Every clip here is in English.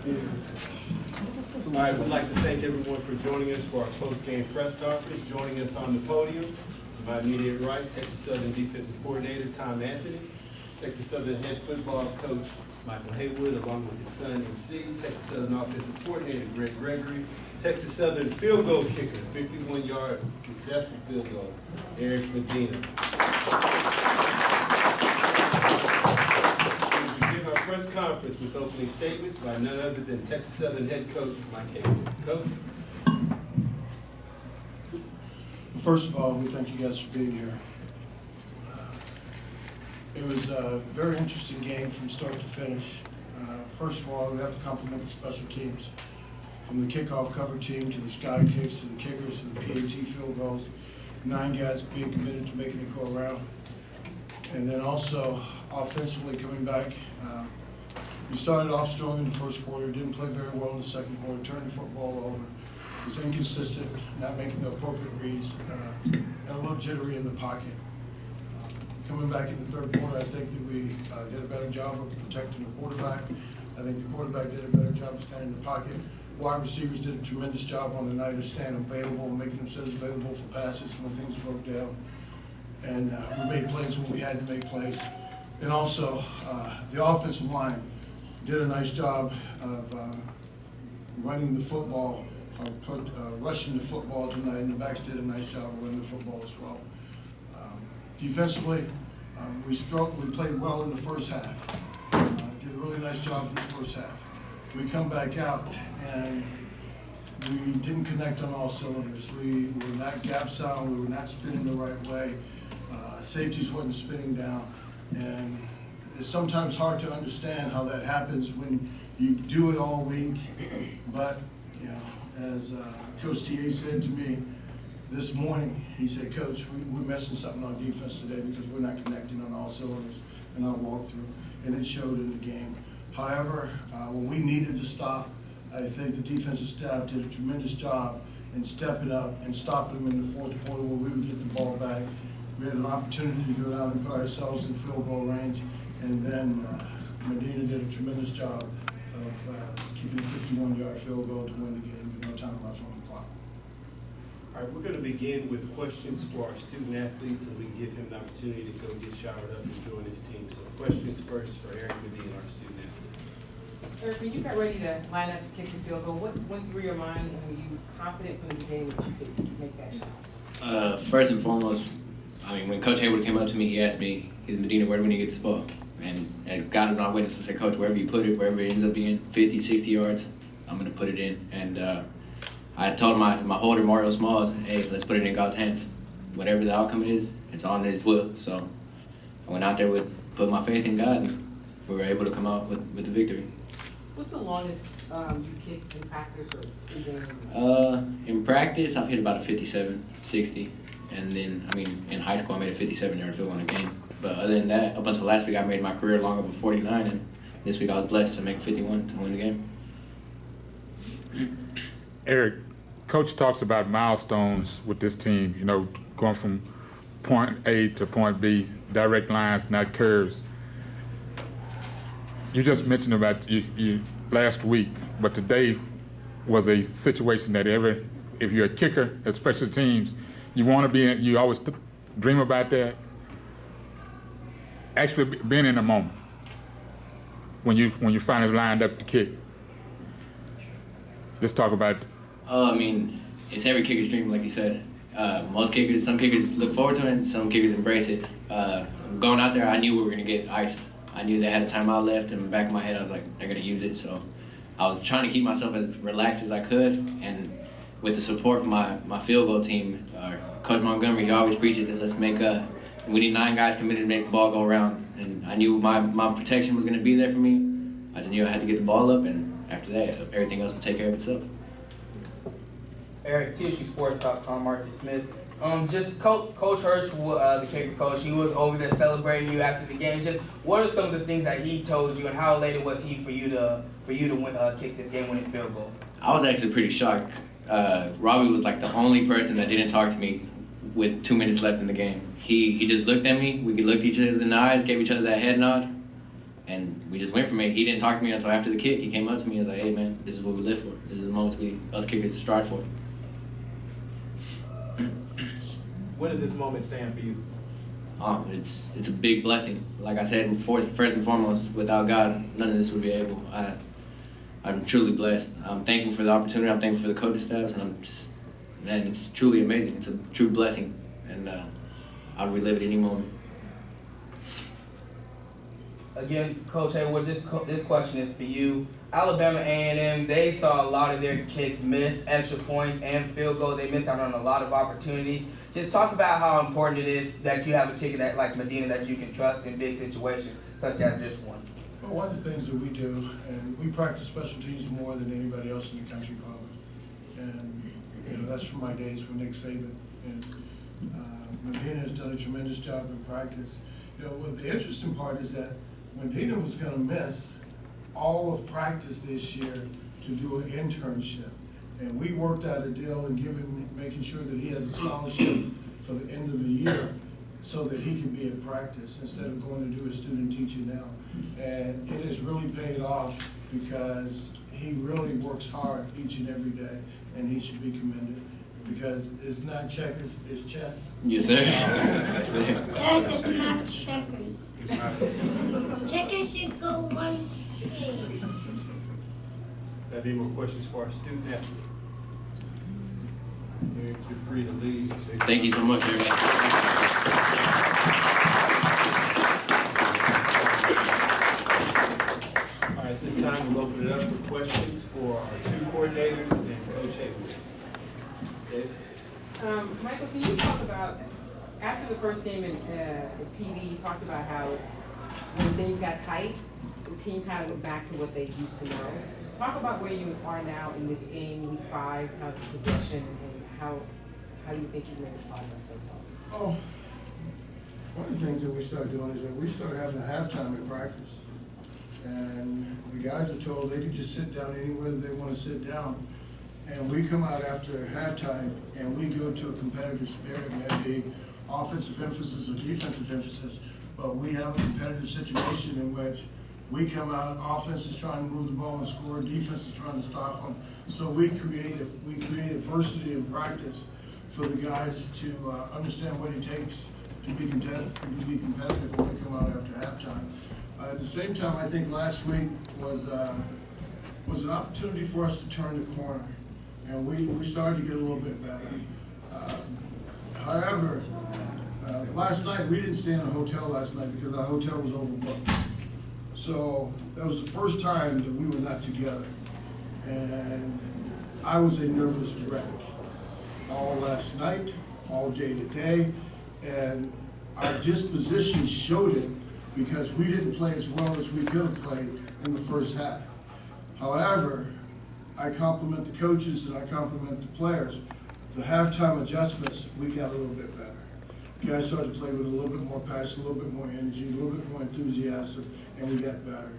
All right, we'd like to thank everyone for joining us for our post-game press conference. Joining us on the podium, to my immediate right, Texas Southern Defensive Coordinator Tom Anthony, Texas Southern Head Football Coach Micheal Haywood, along with his son MC, Texas Southern Offensive Coordinator Gregory, Texas Southern Field Goal Kicker, 51-yard successful field goal, Medina. Our press conference with opening statements by none other than Texas Southern Head Coach Micheal. Coach. First of all, we thank you guys for being here. It was a very interesting game from start to finish. First of all, we have to compliment the special teams. From the kickoff cover team to the sky kicks to the kickers to the PAT field goals, 9 guys being committed to making it go around. And then also offensively coming back, we started off strong in the first quarter, didn't play very well in the second quarter, turned the football over, was inconsistent, not making the appropriate reads, and a little jittery in the pocket. Coming back in the third quarter, I think that we did a better job of protecting the quarterback. I think the quarterback did a better job of staying in the pocket. Wide receivers did a tremendous job on the night of staying available, making themselves available for passes when things broke down. And we made plays when we had to make plays. And also, the offensive line did a nice job of running the football, rushing the football tonight, and the backs did a nice job of running the football as well. Defensively, we played well in the first half. Did a really nice job in the first half. We come back out and we didn't connect on all cylinders. We were not gap sound, we were not spinning the right way. Safeties wasn't spinning down. And it's sometimes hard to understand how that happens when you do it all week. But, you know, as Coach T.A. said to me this morning, he said, Coach, we're messing something on defense today because we're not connecting on all cylinders in our walkthrough. And it showed in the game. However, when we needed to stop, I think the defensive staff did a tremendous job in stepping up and stopping them in the fourth quarter where we would get the ball back. We had an opportunity to go down and put ourselves in field goal range, and then Medina did a tremendous job of kicking a 51-yard field goal to win the game with no time left on the clock. All right, we're going to begin with questions for our student athletes, and we can give him the opportunity to go get showered up and join his team. So questions first for Eric Medina, our student athlete. Eric, when you got ready to line up and kick the field goal, what went through your mind, and were you confident from the beginning that you could make that shot? First and foremost, I mean, when Coach Haywood came up to me, he asked me, "Is Medina, where do we need to get this ball?" And I got it on witness. I said, "Coach, wherever you put it, wherever it ends up being, 50, 60 yards, I'm going to put it in." And I told him, I said, my holder, Mario Smalls, "Hey, let's put it in God's hands. Whatever the outcome is, it's on His will." So I went out there put my faith in God, and we were able to come out with the victory. What's the longest you kicked in practice or even? In practice, I've hit about a 57, 60. And then, I mean, in high school, I made a 57-yard field goal in a game. But other than that, up until last week, I made my career long of a 49, and this week I was blessed to make a 51 to win the game. Eric, Coach talks about milestones with this team, you know, going from point A to point B, direct lines, not curves. You just mentioned about you last week, but today was a situation that if you're a kicker, especially teams, you want to be in, you always dream about that. Actually being in the moment when you finally lined up to kick. Let's talk about it. I mean, it's every kicker's dream, like you said. Some kickers look forward to it, and some kickers embrace it. Going out there, I knew we were going to get iced. I knew they had a timeout left, and in the back of my head, I was like, they're going to use it. So I was trying to keep myself as relaxed as I could, and with the support from my field goal team, Coach Montgomery, he always preaches that we need 9 guys committed to make the ball go around. And I knew my protection was going to be there for me. I just knew I had to get the ball up, and after that, everything else would take care of itself. Eric, TSUSports.com, Marcus Smith. Just Coach Hirsch, the kicker coach, he was over there celebrating you after the game. Just what are some of the things that he told you, and how elated was he for you to win, kick this game-winning field goal? I was actually pretty shocked. Robbie was like the only person that didn't talk to me with 2 minutes left in the game. He just looked at me. We looked each other in the eyes, gave each other that head nod, And we just went from it. He didn't talk to me until after the kick. He came up to me and was like, "Hey man, this is what we live for. This is the moments us kickers strive for." What does this moment stand for you? It's a big blessing. Like I said, first and foremost, without God, none of this would be able. I'm truly blessed. I'm thankful for the opportunity. I'm thankful for the coaching staffs, and man, it's truly amazing. It's a true blessing, and I'll relive it any moment. Again, Coach Haywood, this question is for you. Alabama A&M, they saw a lot of their kids miss extra points and field goals. They missed out on a lot of opportunities. Just talk about how important it is that you have a kicker that like Medina that you can trust in big situations such as this one. Well, one of the things that we do, and we practice special teams more than anybody else in the country probably. And, you know, that's from my days with Nick Saban. And Medina has done a tremendous job in practice. You know, what the interesting part is that Medina was going to miss all of practice this year to do an internship. And we worked out a deal and making sure that he has a scholarship for the end of the year so that he can be at practice instead of going to do his student teaching now. And it has really paid off because he really works hard each and every day, and he should be commended because it's not checkers, it's chess. Yes, sir. Yes, sir. Yes, it's not checkers. Checkers should go one way. Any more questions for our student athlete? You're free to leave. Thank you so much, everybody. All right, this time we'll open it up for questions for our two coordinators and Coach Haywood. Ms. Davis? Michael, can you talk about, after the first game in PV, you talked about how when things got tight, the team kind of went back to what they used to know. Talk about where you are now in this game, week 5, kind of the progression, and how do you think you made progress so far? Oh, one of the things that we start doing is that we start having a halftime in practice. And the guys are told they can just sit down anywhere that they want to sit down. And we come out after halftime and we go to a competitive spirit, maybe offensive emphasis or defensive emphasis, but we have a competitive situation in which we come out, offense is trying to move the ball and score, defense is trying to stop them. So we create adversity in practice for the guys to understand what it takes to be competitive when we come out after halftime. At the same time, I think last week was an opportunity for us to turn the corner, and we started to get a little bit better. However, last night, we didn't stay in a hotel last night because our hotel was overbooked. So that was the first time that we were not together. And I was a nervous wreck all last night, all day today. And our disposition showed it because we didn't play as well as we could have played in the first half. However, I compliment the coaches and I compliment the players. The halftime adjustments, we got a little bit better. Guys started to play with a little bit more passion, a little bit more energy, a little bit more enthusiasm, and we got better.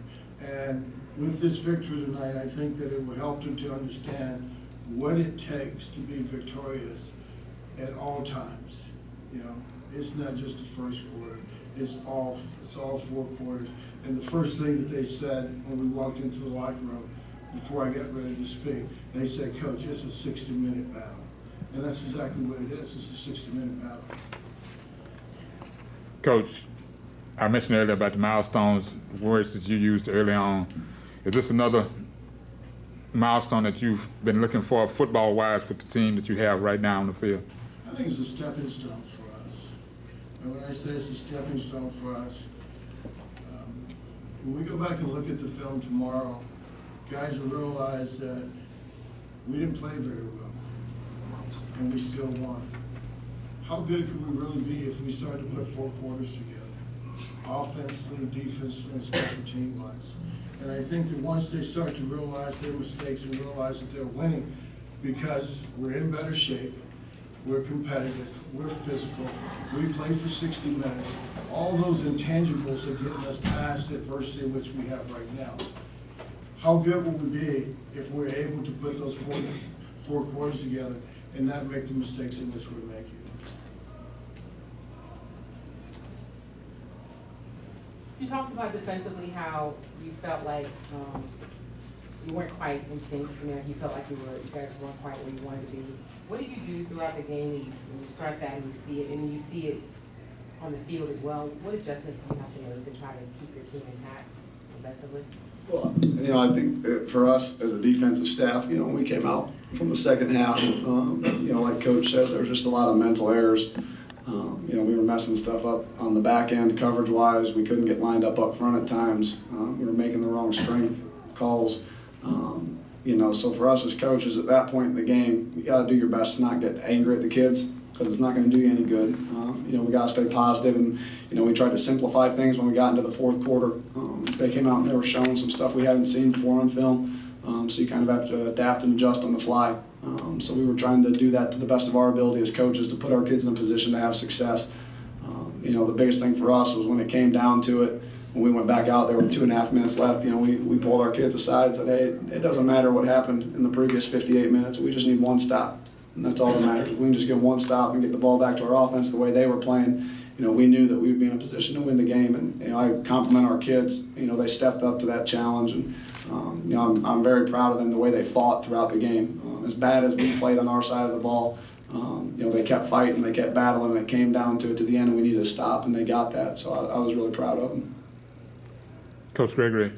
And with this victory tonight, I think that it will help them to understand what it takes to be victorious at all times. You know, it's not just the first quarter, it's all 4 quarters. And the first thing that they said when we walked into the locker room, before I got ready to speak, they said, "Coach, it's a 60-minute battle." And that's exactly what it is, it's a 60-minute battle. Coach, I mentioned earlier about the milestones, words that you used early on. Is this another milestone that you've been looking for football-wise with the team that you have right now on the field? I think it's a stepping stone for us. And when I say it's a stepping stone for us, when we go back and look at the film tomorrow, guys will realize that we didn't play very well, and we still won. How good could we really be if we started to put 4 quarters together, offensively, defensively, and special team-wise? And I think that once they start to realize their mistakes and realize that they're winning because we're in better shape, we're competitive, we're physical, we play for 60 minutes, all those intangibles are getting us past the adversity which we have right now. How good will we be if we're able to put those four quarters together and not make the mistakes in which we're making? You talked about defensively how you felt like you weren't quite in sync. You felt like you guys weren't quite where you wanted to be. What did you do throughout the game when you start that and you see it, and you see it on the field as well? What adjustments do you have to make to try to keep your team intact defensively? Well, I think for us as a defensive staff, when we came out from the second half, like Coach said, there was just a lot of mental errors. We were messing stuff up on the back end coverage-wise. We couldn't get lined up front at times. We were making the wrong strength calls. So for us as coaches at that point in the game, you got to do your best to not get angry at the kids because it's not going to do you any good. We got to stay positive, and we tried to simplify things when we got into the fourth quarter. They came out and they were showing some stuff we hadn't seen before on film, so you kind of have to adapt and adjust on the fly. So we were trying to do that to the best of our ability as coaches to put our kids in a position to have success. The biggest thing for us was when it came down to it, when we went back out there with 2.5 minutes left, we pulled our kids aside and said, hey, it doesn't matter what happened in the previous 58 minutes. We just need one stop, and that's all that matters. If we can just get one stop and get the ball back to our offense the way they were playing, we knew that we would be in a position to win the game. And I compliment our kids. They stepped up to that challenge, and I'm very proud of them the way they fought throughout the game. As bad as we played on our side of the ball, they kept fighting, they kept battling, and it came down to it to the end, and we needed to stop, and they got that. So I was really proud of them. Coach Gregory,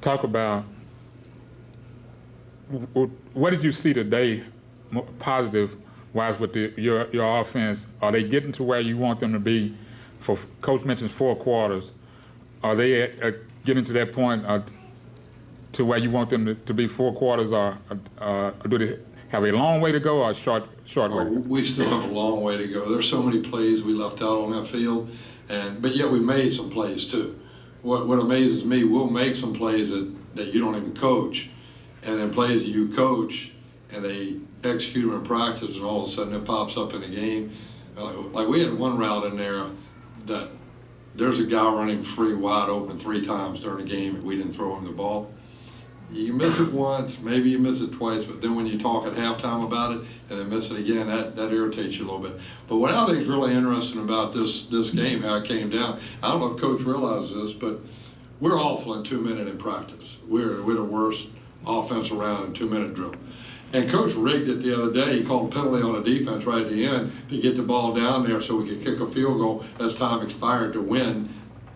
talk about what did you see today, positive-wise, with your offense? Are they getting to where you want them to be? Coach mentions 4 quarters. Are they getting to that point to where you want them to be 4 quarters, or do they have a long way to go or a short way? We still have a long way to go. There's so many plays we left out on that field, but yet we made some plays too. What amazes me, we'll make some plays that you don't even coach, and then plays that you coach, and they execute them in practice, and all of a sudden it pops up in the game. Like we had one route in there that there's a guy running free wide open 3 times during the game, and we didn't throw him the ball. You miss it once, maybe you miss it twice, but then when you talk at halftime about it and then miss it again, that irritates you a little bit. But what I think is really interesting about this game, how it came down, I don't know if Coach realizes this, but we're awful in 2-minute in practice. We're the worst offense around in 2-minute drill. And Coach rigged it the other day. He called a penalty on a defense right at the end to get the ball down there so we could kick a field goal as time expired to win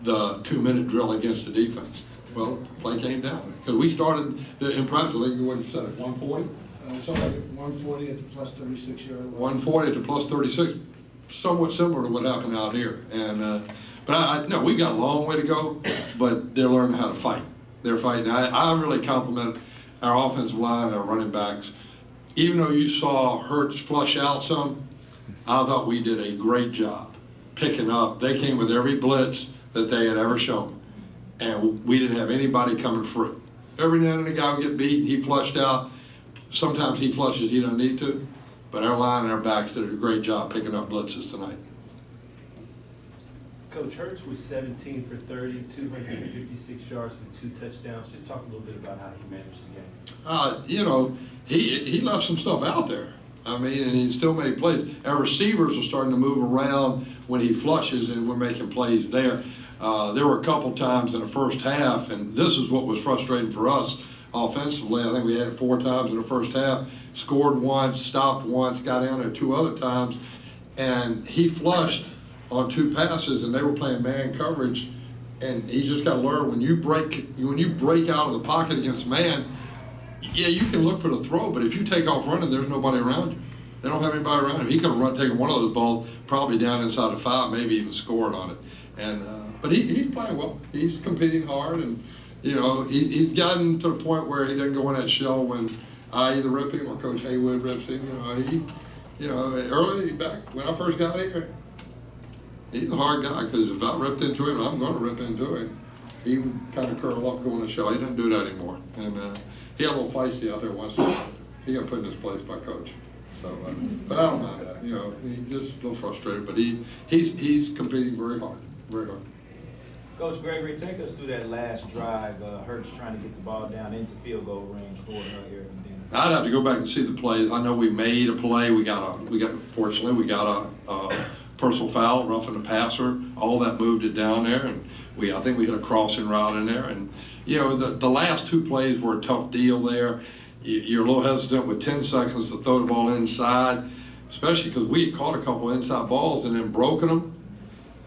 the 2-minute drill against the defense. Well, play came down because we started in practice. I think what you said, 140. Something like 140 at the plus 36 yard line. 140 to plus 36, somewhat similar to what happened out here. And but no, we've got a long way to go. But they're learning how to fight. They're fighting. I really compliment our offensive line, our running backs. Even though you saw Hurts flush out some, I thought we did a great job picking up. They came with every blitz that they had ever shown. And we didn't have anybody coming free. Every now and then a guy would get beat, he flushed out. Sometimes he flushes, he doesn't need to. But our line and our backs did a great job picking up blitzes tonight. Coach, Hurts was 17 for 30, 256 yards with 2 touchdowns. Just talk a little bit about how he managed the game. He left some stuff out there. And he still made plays. Our receivers are starting to move around when he flushes, and we're making plays there. There were a couple times in the first half, and this is what was frustrating for us offensively. I think we had it 4 times in the first half, scored once, stopped once, got down there 2 other times, and he flushed on 2 passes, and they were playing man coverage, and he's just got to learn when you break out of the pocket against man, yeah, you can look for the throw, but if you take off running, there's nobody around you. They don't have anybody around him. He could have taken one of those balls probably down inside the 5, maybe even scored on it. And but he's playing well. He's competing hard, and he's gotten to the point where he doesn't go in that shell when I either rip him or Coach Haywood rips him. Early back when I first got here, he's a hard guy because if I ripped into him, I'm going to rip into him. He would kind of curl up, go in the shell. He doesn't do that anymore, and he had a little feisty out there once in a while. He got put in his place by Coach. So, but I don't mind that. He's just a little frustrated, but he's competing very hard, very hard. Coach Gregory, take us through that last drive. Hurts trying to get the ball down into field goal range for here in Medina. I'd have to go back and see the plays. I know we made a play. Fortunately, we got a personal foul, roughing the passer, all that moved it down there, and I think we hit a crossing route in there, and the last 2 plays were a tough deal there. You're a little hesitant with 10 seconds to throw the ball inside, especially because we had caught a couple inside balls and then broken them,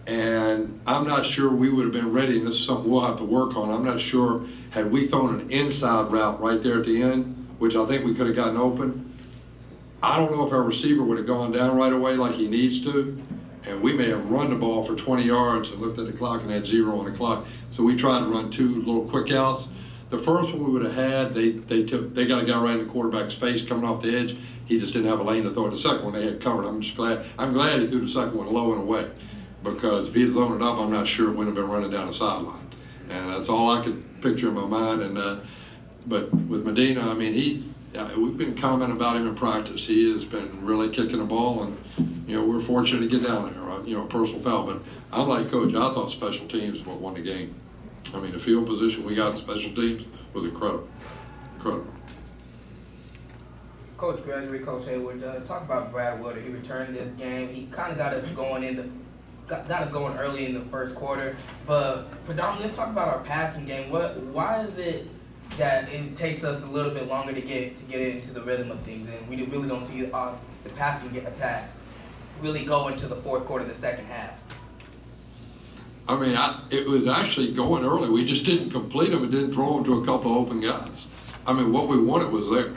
and I'm not sure we would have been ready, and this is something we'll have to work on. I'm not sure, had we thrown an inside route right there at the end, which I think we could have gotten open, I don't know if our receiver would have gone down right away like he needs to, and we may have run the ball for 20 yards and looked at the clock and had 0 on the clock. So we tried to run 2 little quick outs. The first one we would have had, they got a guy right in the quarterback's face coming off the edge. He just didn't have a lane to throw it. The second one they had covered. I'm glad he threw the second one low and away, because if he'd thrown it up, I'm not sure it wouldn't have been running down the sideline. And that's all I could picture in my mind. And but with Medina, I mean, we've been commenting about him in practice. He has been really kicking the ball, and we're fortunate to get down there. Personal foul. But I'm like Coach. I thought special teams is what won the game. I mean, the field position we got in special teams was incredible. Incredible. Coach Gregory, Coach Haywood, talk about Brad Wood. He returned this game. He kind of got us going early in the first quarter. But predominantly, let's talk about our passing game. Why is it that it takes us a little bit longer to get into the rhythm of things, and we really don't see the passing attack really go into the fourth quarter, the second half? I mean, it was actually going early. We just didn't complete them and didn't throw them to a couple of open guys. I mean, what we wanted was there.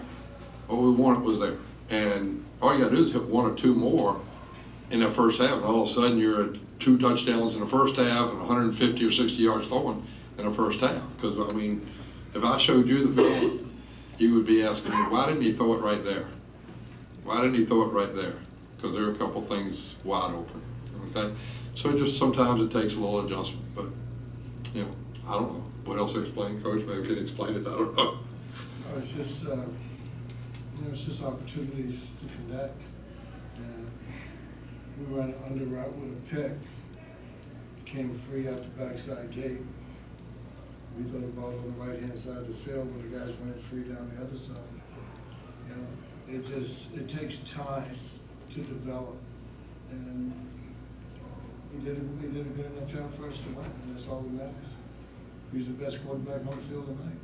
What we wanted was there. And all you got to do is hit 1 or 2 more in the first half, and all of a sudden you're at 2 touchdowns in the first half and 150 or 60 yards throwing in the first half. Because, I mean, if I showed you the film, you would be asking me, why didn't he throw it right there? Why didn't he throw it right there? Because there are a couple things wide open, okay? So just sometimes it takes a little adjustment, but, I don't know. What else to explain, Coach? Maybe you can explain it, I don't know. It's just, it's just opportunities to connect. And we ran an under route with a pick, came free out the backside gate. We threw the ball on the right-hand side of the field when the guys went free down the other side. It takes time to develop, and we did a good enough job for us to win, and that's all that matters. He's the best quarterback on the field tonight.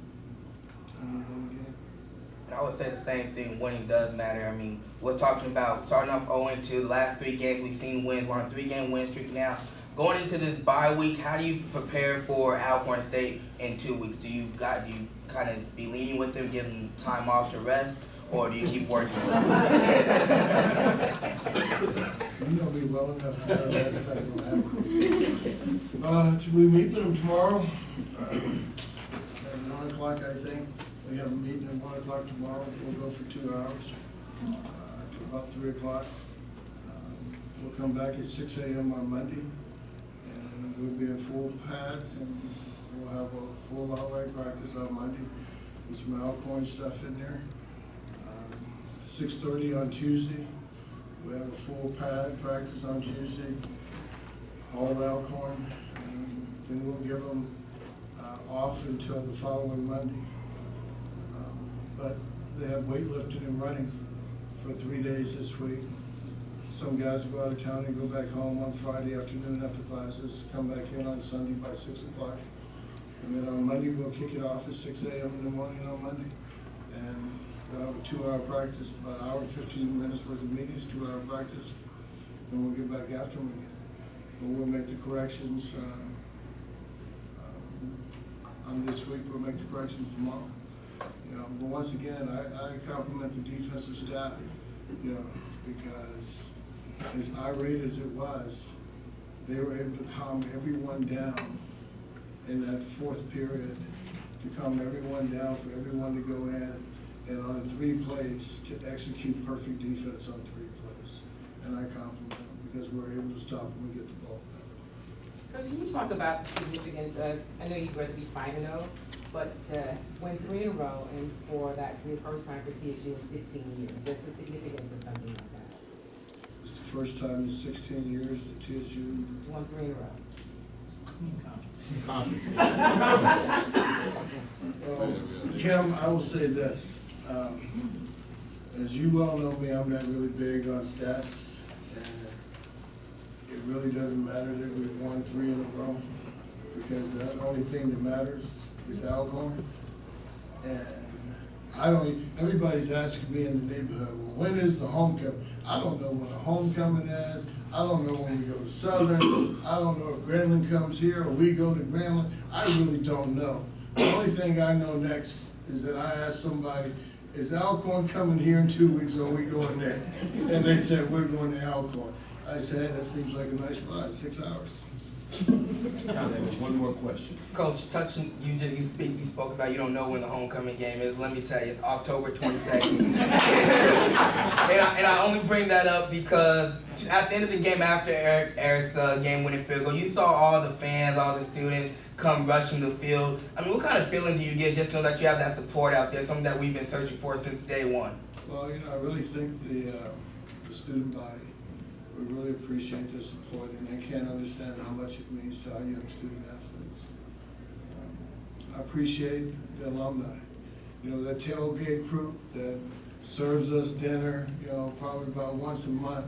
And I would say the same thing. Winning does matter. I mean, we're talking about starting off 0-2. The last 3 games we've seen wins. We're on a 3-game win streak now. Going into this bye week, how do you prepare for Alcorn State in 2 weeks? Do you kind of be leaning with them, give them time off to rest, or do you keep working? You know me well enough to know that's not going to happen. We meet with them tomorrow at 1 o'clock, I think. We have a meeting at 1 o'clock tomorrow. We'll go for 2 hours to about 3 o'clock. We'll come back at 6 a.m. on Monday, and we'll be in full pads, and we'll have a full outright practice on Monday with some Alcorn stuff in there. 6:30 on Tuesday, we have a full pad practice on Tuesday, all Alcorn, and then we'll give them off until the following Monday. But they have weightlifting and running for 3 days this week. Some guys will go out of town and go back home on Friday afternoon after classes, come back in on Sunday by 6 o'clock. And then on Monday, we'll kick it off at 6 a.m. in the morning on Monday. And we'll have a 2-hour practice, about an hour and 15 minutes worth of meetings, 2-hour practice. And we'll get back after them again. But we'll make the corrections on this week. We'll make the corrections tomorrow. But once again, I compliment the defensive staff, because as irate as it was, they were able to calm everyone down in that 4th period, to calm everyone down, for everyone to go in, and on 3 plays to execute perfect defense on 3 plays. And I compliment them because we're able to stop them and get the ball back. Coach, can you talk about the significance of, I know you'd rather be 5-0, but win 3 in a row, and for that to be the first time for TSU in 16 years, just the significance of something like that. It's the first time in 16 years that TSU won 3 in a row. Kim, I will say this. As you well know me, I'm not really big on stats. really doesn't matter that we've won 3 in a row, because the only thing that matters is Alcorn. And everybody's asking me in the neighborhood, well, when is the homecoming? I don't know when the homecoming is. I don't know when we go to Southern. I don't know if Gremlin comes here or we go to Gremlin. I really don't know. The only thing I know next is that I asked somebody, is Alcorn coming here in 2 weeks or are we going there? And they said, we're going to Alcorn. I said, that seems like a nice ride, 6 hours. One more question. Coach, touching you spoke about you don't know when the homecoming game is. Let me tell you, it's October 22nd. and I only bring that up because at the end of the game, after Eric's game-winning field goal, you saw all the fans, all the students come rushing the field. I mean, what kind of feeling do you get just to know that you have that support out there, something that we've been searching for since day one? Well, I really think the student body, we really appreciate their support, and they can't understand how much it means to our young student athletes. I appreciate the alumni. That tailgate group that serves us dinner, probably about once a month.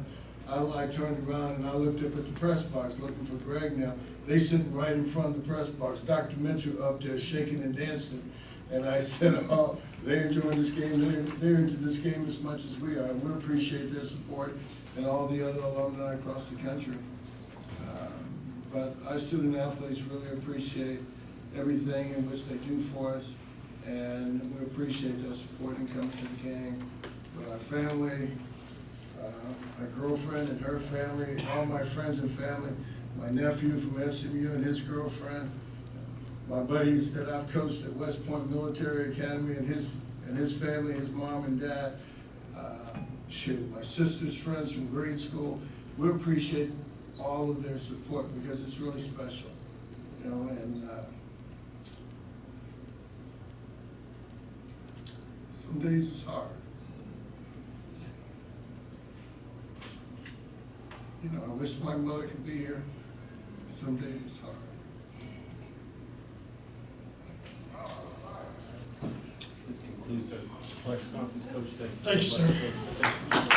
I turned around and I looked up at the press box looking for Greg now. They sitting right in front of the press box. Dr. Micheal up there shaking and dancing. And I said, oh, they're enjoying this game. They're into this game as much as we are. And we appreciate their support and all the other alumni across the country. But our student athletes really appreciate everything in which they do for us. And we appreciate their support in coming to the game. With our family, my girlfriend and her family, all my friends and family, my nephew from SMU and his girlfriend, my buddies that I've coached at West Point Military Academy and his family, his mom and dad, my sister's friends from grade school. We appreciate all of their support because it's really special, and some days it's hard. I wish my mother could be here. Some days it's hard. This concludes our press conference, Coach. Thank you, sir.